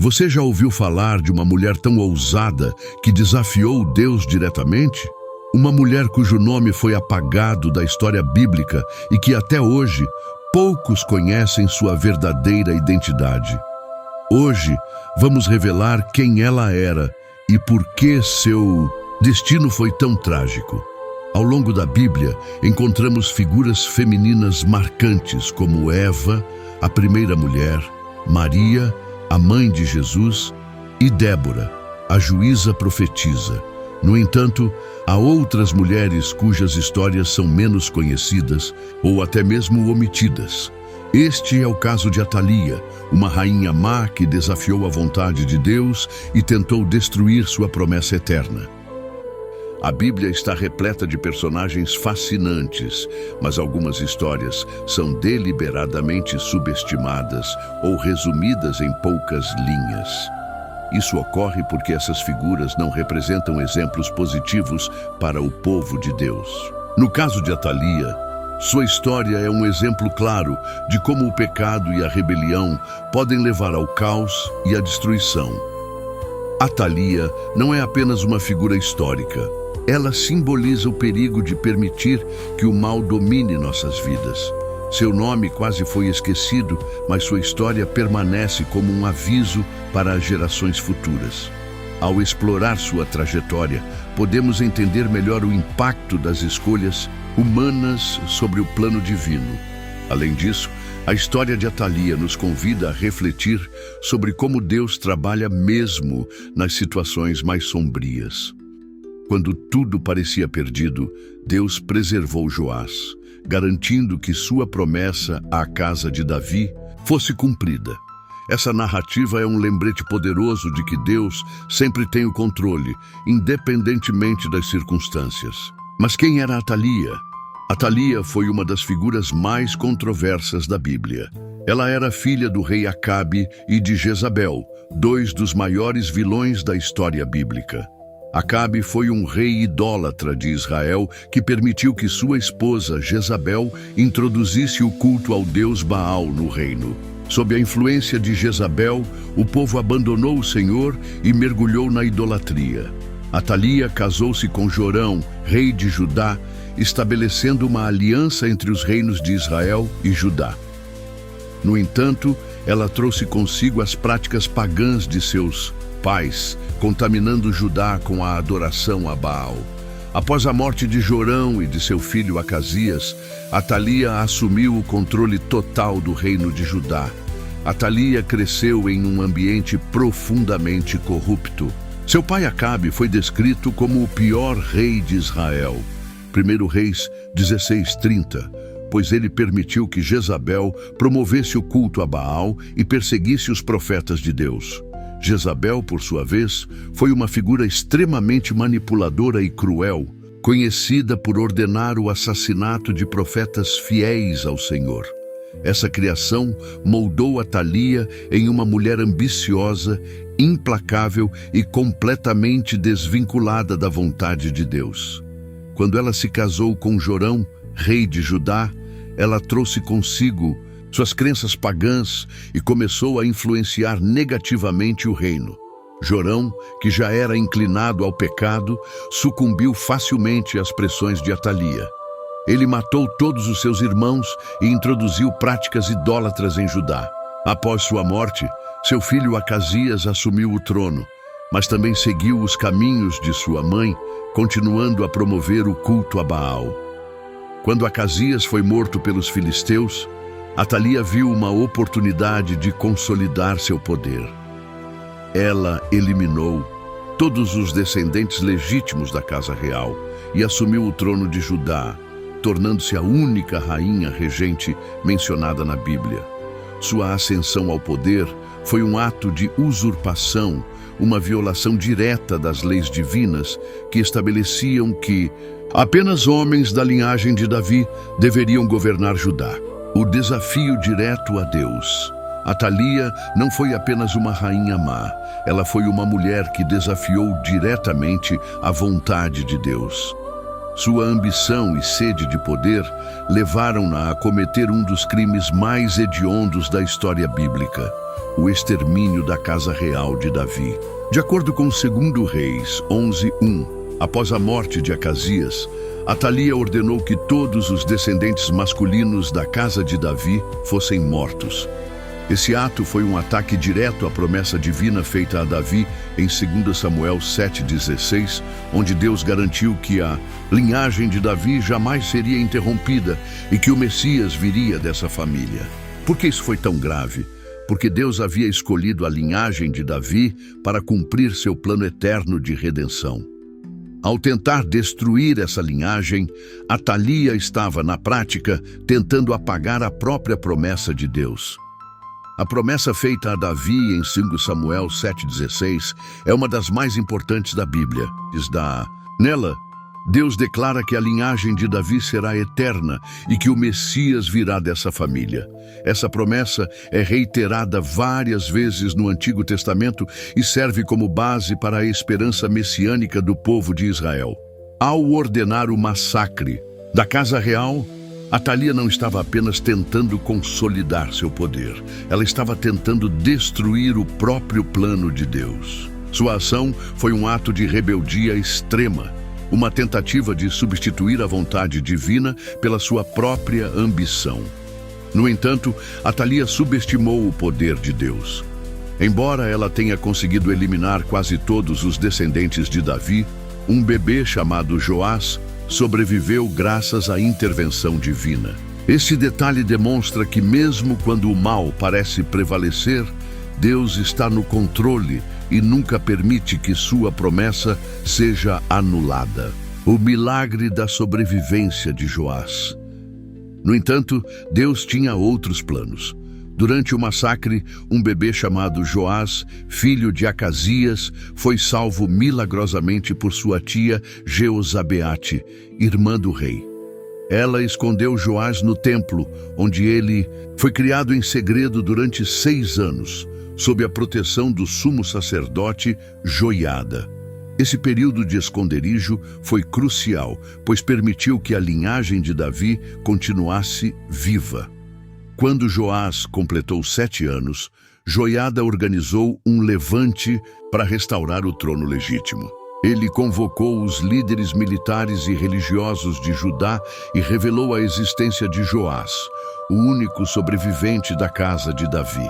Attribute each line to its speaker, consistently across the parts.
Speaker 1: Você já ouviu falar de uma mulher tão ousada que desafiou Deus diretamente? Uma mulher cujo nome foi apagado da história bíblica e que até hoje poucos conhecem sua verdadeira identidade. Hoje vamos revelar quem ela era e por que seu destino foi tão trágico. Ao longo da Bíblia, encontramos figuras femininas marcantes como Eva, a primeira mulher, Maria, a mãe de Jesus, e Débora, a juíza profetisa. No entanto, há outras mulheres cujas histórias são menos conhecidas ou até mesmo omitidas. Este é o caso de Atalia, uma rainha má que desafiou a vontade de Deus e tentou destruir sua promessa eterna. A Bíblia está repleta de personagens fascinantes, mas algumas histórias são deliberadamente subestimadas ou resumidas em poucas linhas. Isso ocorre porque essas figuras não representam exemplos positivos para o povo de Deus. No caso de Atalia, sua história é um exemplo claro de como o pecado e a rebelião podem levar ao caos e à destruição. Atalia não é apenas uma figura histórica. Ela simboliza o perigo de permitir que o mal domine nossas vidas. Seu nome quase foi esquecido, mas sua história permanece como um aviso para as gerações futuras. Ao explorar sua trajetória, podemos entender melhor o impacto das escolhas humanas sobre o plano divino. Além disso, a história de Atalia nos convida a refletir sobre como Deus trabalha mesmo nas situações mais sombrias. Quando tudo parecia perdido, Deus preservou Joás, garantindo que sua promessa à casa de Davi fosse cumprida. Essa narrativa é um lembrete poderoso de que Deus sempre tem o controle, independentemente das circunstâncias. Mas quem era Atalia? Atalia foi uma das figuras mais controversas da Bíblia. Ela era filha do rei Acabe e de Jezabel, dois dos maiores vilões da história bíblica. Acabe foi um rei idólatra de Israel que permitiu que sua esposa, Jezabel, introduzisse o culto ao deus Baal no reino. Sob a influência de Jezabel, o povo abandonou o Senhor e mergulhou na idolatria. Atalia casou-se com Jorão, rei de Judá, estabelecendo uma aliança entre os reinos de Israel e Judá. No entanto, ela trouxe consigo as práticas pagãs de seus pais, contaminando Judá com a adoração a Baal. Após a morte de Jorão e de seu filho Acasias, Atalia assumiu o controle total do reino de Judá. Atalia cresceu em um ambiente profundamente corrupto. Seu pai Acabe foi descrito como o pior rei de Israel. 1 Reis 16:30, pois ele permitiu que Jezabel promovesse o culto a Baal e perseguisse os profetas de Deus. Jezabel, por sua vez, foi uma figura extremamente manipuladora e cruel, conhecida por ordenar o assassinato de profetas fiéis ao Senhor. Essa criação moldou Atalia em uma mulher ambiciosa, implacável e completamente desvinculada da vontade de Deus. Quando ela se casou com Jorão, rei de Judá, ela trouxe consigo suas crenças pagãs e começou a influenciar negativamente o reino. Jorão, que já era inclinado ao pecado, sucumbiu facilmente às pressões de Atalia. Ele matou todos os seus irmãos e introduziu práticas idólatras em Judá. Após sua morte, seu filho Acasias assumiu o trono, mas também seguiu os caminhos de sua mãe, continuando a promover o culto a Baal. Quando Acasias foi morto pelos filisteus, Atalia viu uma oportunidade de consolidar seu poder. Ela eliminou todos os descendentes legítimos da casa real e assumiu o trono de Judá, tornando-se a única rainha regente mencionada na Bíblia. Sua ascensão ao poder foi um ato de usurpação, uma violação direta das leis divinas que estabeleciam que apenas homens da linhagem de Davi deveriam governar Judá. O desafio direto a Deus. Atalia não foi apenas uma rainha má, ela foi uma mulher que desafiou diretamente a vontade de Deus. Sua ambição e sede de poder levaram-na a cometer um dos crimes mais hediondos da história bíblica, o extermínio da casa real de Davi. De acordo com 2 Reis 11:1, após a morte de Acasias, Atalia ordenou que todos os descendentes masculinos da casa de Davi fossem mortos. Esse ato foi um ataque direto à promessa divina feita a Davi em 2 Samuel 7,16, onde Deus garantiu que a linhagem de Davi jamais seria interrompida e que o Messias viria dessa família. Por que isso foi tão grave? Porque Deus havia escolhido a linhagem de Davi para cumprir seu plano eterno de redenção. Ao tentar destruir essa linhagem, Atalia estava, na prática, tentando apagar a própria promessa de Deus. A promessa feita a Davi em 2 Samuel 7,16 é uma das mais importantes da Bíblia. Nela, Deus declara que a linhagem de Davi será eterna e que o Messias virá dessa família. Essa promessa é reiterada várias vezes no Antigo Testamento e serve como base para a esperança messiânica do povo de Israel. Ao ordenar o massacre da casa real, Atalia não estava apenas tentando consolidar seu poder, ela estava tentando destruir o próprio plano de Deus. Sua ação foi um ato de rebeldia extrema, uma tentativa de substituir a vontade divina pela sua própria ambição. No entanto, Atalia subestimou o poder de Deus. Embora ela tenha conseguido eliminar quase todos os descendentes de Davi, um bebê chamado Joás sobreviveu graças à intervenção divina. Esse detalhe demonstra que mesmo quando o mal parece prevalecer, Deus está no controle e nunca permite que sua promessa seja anulada. O milagre da sobrevivência de Joás. No entanto, Deus tinha outros planos. Durante o massacre, um bebê chamado Joás, filho de Acasias, foi salvo milagrosamente por sua tia Jeozabeate, irmã do rei. Ela escondeu Joás no templo, onde ele foi criado em segredo durante 6 anos, sob a proteção do sumo sacerdote Joiada. Esse período de esconderijo foi crucial, pois permitiu que a linhagem de Davi continuasse viva. Quando Joás completou 7 anos, Joiada organizou um levante para restaurar o trono legítimo. Ele convocou os líderes militares e religiosos de Judá e revelou a existência de Joás, o único sobrevivente da casa de Davi.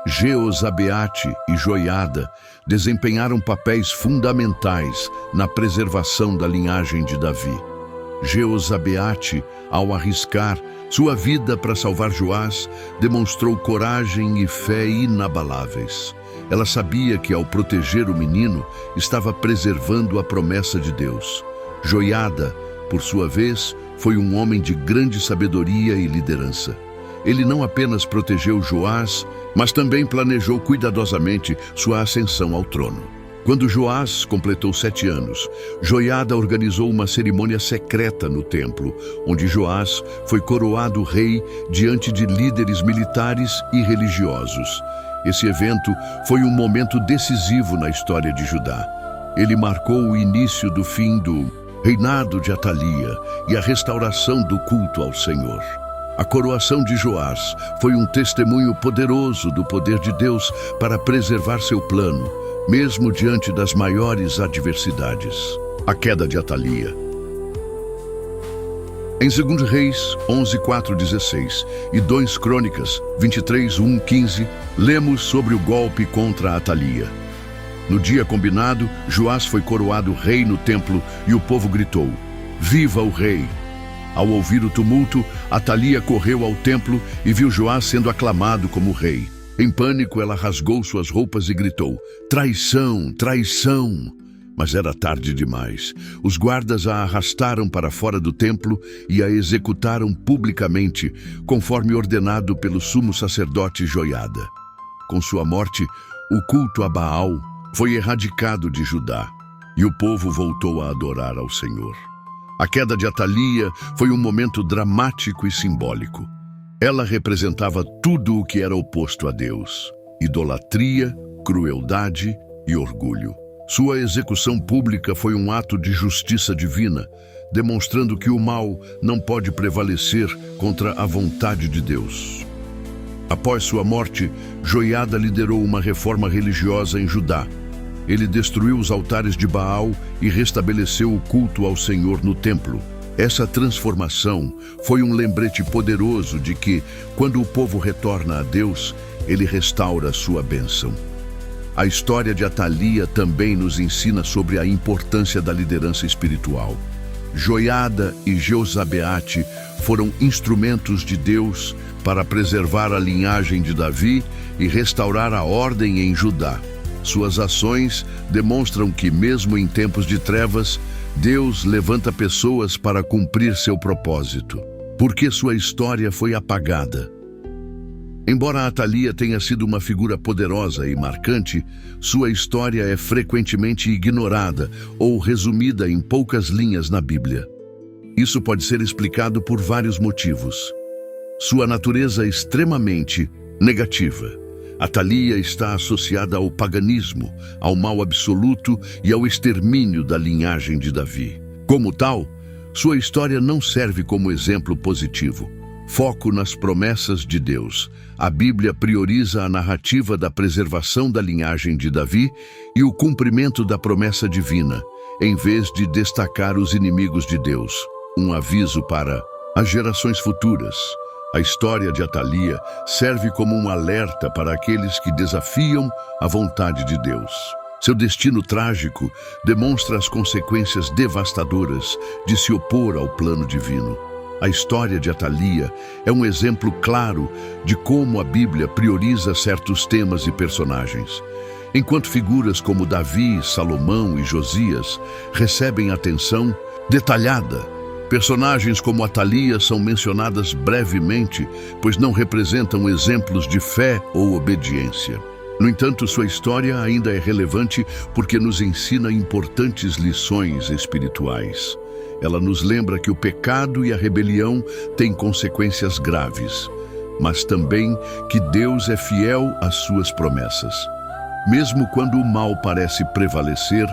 Speaker 1: Jeozabeate e Joiada desempenharam papéis fundamentais na preservação da linhagem de Davi. Jeozabeate, ao arriscar sua vida para salvar Joás, demonstrou coragem e fé inabaláveis. Ela sabia que, ao proteger o menino, estava preservando a promessa de Deus. Joiada, por sua vez, foi um homem de grande sabedoria e liderança. Ele não apenas protegeu Joás, mas também planejou cuidadosamente sua ascensão ao trono. Quando Joás completou 7 anos, Joiada organizou uma cerimônia secreta no templo, onde Joás foi coroado rei diante de líderes militares e religiosos. Esse evento foi um momento decisivo na história de Judá. Ele marcou o início do fim do reinado de Atalia e a restauração do culto ao Senhor. A coroação de Joás foi um testemunho poderoso do poder de Deus para preservar seu plano, mesmo diante das maiores adversidades. A queda de Atalia. Em 2 Reis 11:4-16 e 2 Crônicas 23:1-15, lemos sobre o golpe contra Atalia. No dia combinado, Joás foi coroado rei no templo e o povo gritou: "Viva o rei!" Ao ouvir o tumulto, Atalia correu ao templo e viu Joás sendo aclamado como rei. Em pânico, ela rasgou suas roupas e gritou: "Traição! Traição!" Mas era tarde demais. Os guardas a arrastaram para fora do templo e a executaram publicamente, conforme ordenado pelo sumo sacerdote Joiada. Com sua morte, o culto a Baal foi erradicado de Judá e o povo voltou a adorar ao Senhor. A queda de Atalia foi um momento dramático e simbólico. Ela representava tudo o que era oposto a Deus: idolatria, crueldade e orgulho. Sua execução pública foi um ato de justiça divina, demonstrando que o mal não pode prevalecer contra a vontade de Deus. Após sua morte, Joiada liderou uma reforma religiosa em Judá. Ele destruiu os altares de Baal e restabeleceu o culto ao Senhor no templo. Essa transformação foi um lembrete poderoso de que, quando o povo retorna a Deus, ele restaura sua bênção. A história de Atalia também nos ensina sobre a importância da liderança espiritual. Joiada e Jeozabeate foram instrumentos de Deus para preservar a linhagem de Davi e restaurar a ordem em Judá. Suas ações demonstram que, mesmo em tempos de trevas, Deus levanta pessoas para cumprir seu propósito, porque sua história foi apagada. Embora Atalia tenha sido uma figura poderosa e marcante, sua história é frequentemente ignorada ou resumida em poucas linhas na Bíblia. Isso pode ser explicado por vários motivos. Sua natureza é extremamente negativa. Atalia está associada ao paganismo, ao mal absoluto e ao extermínio da linhagem de Davi. Como tal, sua história não serve como exemplo positivo. Foco nas promessas de Deus. A Bíblia prioriza a narrativa da preservação da linhagem de Davi e o cumprimento da promessa divina, em vez de destacar os inimigos de Deus. Um aviso para as gerações futuras. A história de Atalia serve como um alerta para aqueles que desafiam a vontade de Deus. Seu destino trágico demonstra as consequências devastadoras de se opor ao plano divino. A história de Atalia é um exemplo claro de como a Bíblia prioriza certos temas e personagens. Enquanto figuras como Davi, Salomão e Josias recebem atenção detalhada, personagens como Atalia são mencionadas brevemente, pois não representam exemplos de fé ou obediência. No entanto, sua história ainda é relevante porque nos ensina importantes lições espirituais. Ela nos lembra que o pecado e a rebelião têm consequências graves, mas também que Deus é fiel às suas promessas. Mesmo quando o mal parece prevalecer,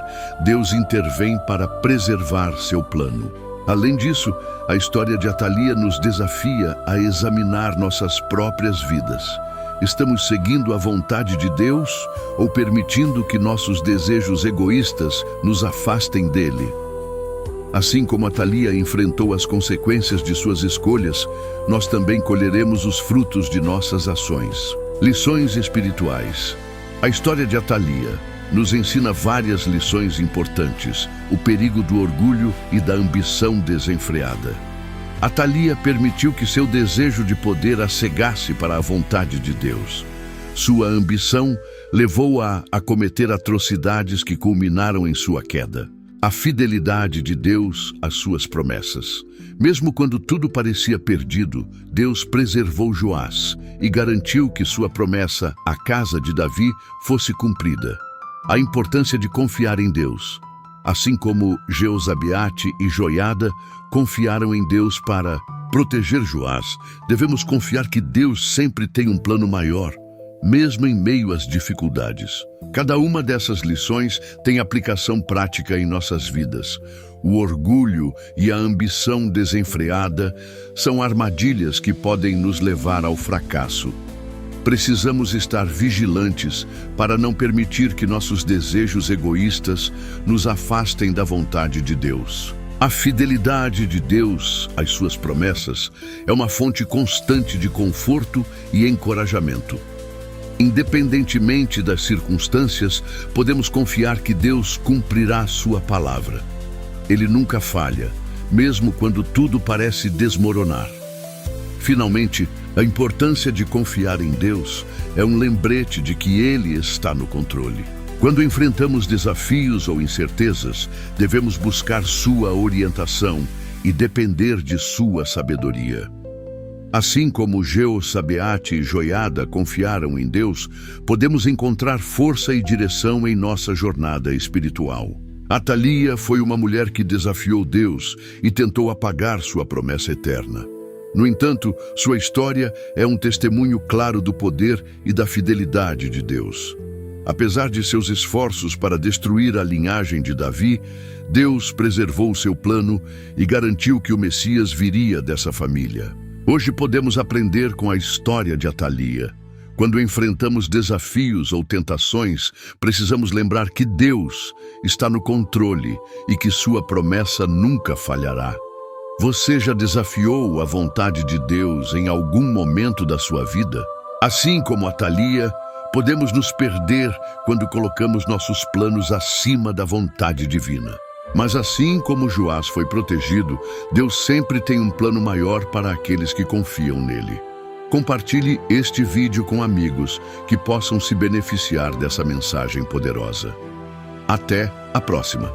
Speaker 1: Deus intervém para preservar seu plano. Além disso, a história de Atalia nos desafia a examinar nossas próprias vidas. Estamos seguindo a vontade de Deus ou permitindo que nossos desejos egoístas nos afastem dele? Assim como Atalia enfrentou as consequências de suas escolhas, nós também colheremos os frutos de nossas ações. Lições espirituais. A história de Atalia nos ensina várias lições importantes: o perigo do orgulho e da ambição desenfreada. Atalia permitiu que seu desejo de poder a cegasse para a vontade de Deus. Sua ambição levou-a a cometer atrocidades que culminaram em sua queda. A fidelidade de Deus às suas promessas. Mesmo quando tudo parecia perdido, Deus preservou Joás e garantiu que sua promessa à casa de Davi fosse cumprida. A importância de confiar em Deus. Assim como Jeozabeate e Joiada confiaram em Deus para proteger Joás, devemos confiar que Deus sempre tem um plano maior, mesmo em meio às dificuldades. Cada uma dessas lições tem aplicação prática em nossas vidas. O orgulho e a ambição desenfreada são armadilhas que podem nos levar ao fracasso. Precisamos estar vigilantes para não permitir que nossos desejos egoístas nos afastem da vontade de Deus. A fidelidade de Deus às suas promessas é uma fonte constante de conforto e encorajamento. Independentemente das circunstâncias, podemos confiar que Deus cumprirá sua palavra. Ele nunca falha, mesmo quando tudo parece desmoronar. Finalmente, a importância de confiar em Deus é um lembrete de que Ele está no controle. Quando enfrentamos desafios ou incertezas, devemos buscar sua orientação e depender de sua sabedoria. Assim como Jeozabeate e Joiada confiaram em Deus, podemos encontrar força e direção em nossa jornada espiritual. Atalia foi uma mulher que desafiou Deus e tentou apagar sua promessa eterna. No entanto, sua história é um testemunho claro do poder e da fidelidade de Deus. Apesar de seus esforços para destruir a linhagem de Davi, Deus preservou seu plano e garantiu que o Messias viria dessa família. Hoje podemos aprender com a história de Atalia. Quando enfrentamos desafios ou tentações, precisamos lembrar que Deus está no controle e que sua promessa nunca falhará. Você já desafiou a vontade de Deus em algum momento da sua vida? Assim como Atalia, podemos nos perder quando colocamos nossos planos acima da vontade divina. Mas assim como Joás foi protegido, Deus sempre tem um plano maior para aqueles que confiam nele. Compartilhe este vídeo com amigos que possam se beneficiar dessa mensagem poderosa. Até a próxima!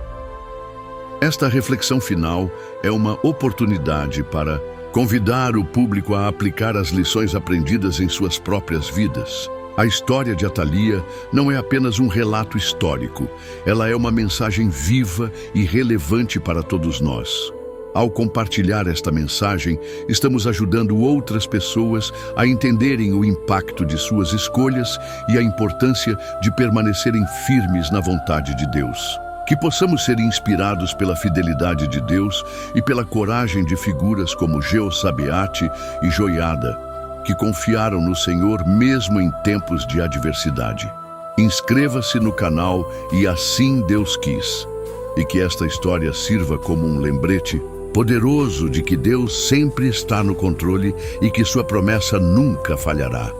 Speaker 1: Esta reflexão final é uma oportunidade para convidar o público a aplicar as lições aprendidas em suas próprias vidas. A história de Atalia não é apenas um relato histórico, ela é uma mensagem viva e relevante para todos nós. Ao compartilhar esta mensagem, estamos ajudando outras pessoas a entenderem o impacto de suas escolhas e a importância de permanecerem firmes na vontade de Deus. Que possamos ser inspirados pela fidelidade de Deus e pela coragem de figuras como Jeozabeate e Joiada, que confiaram no Senhor mesmo em tempos de adversidade. Inscreva-se no canal e assim Deus quis. E que esta história sirva como um lembrete poderoso de que Deus sempre está no controle e que sua promessa nunca falhará.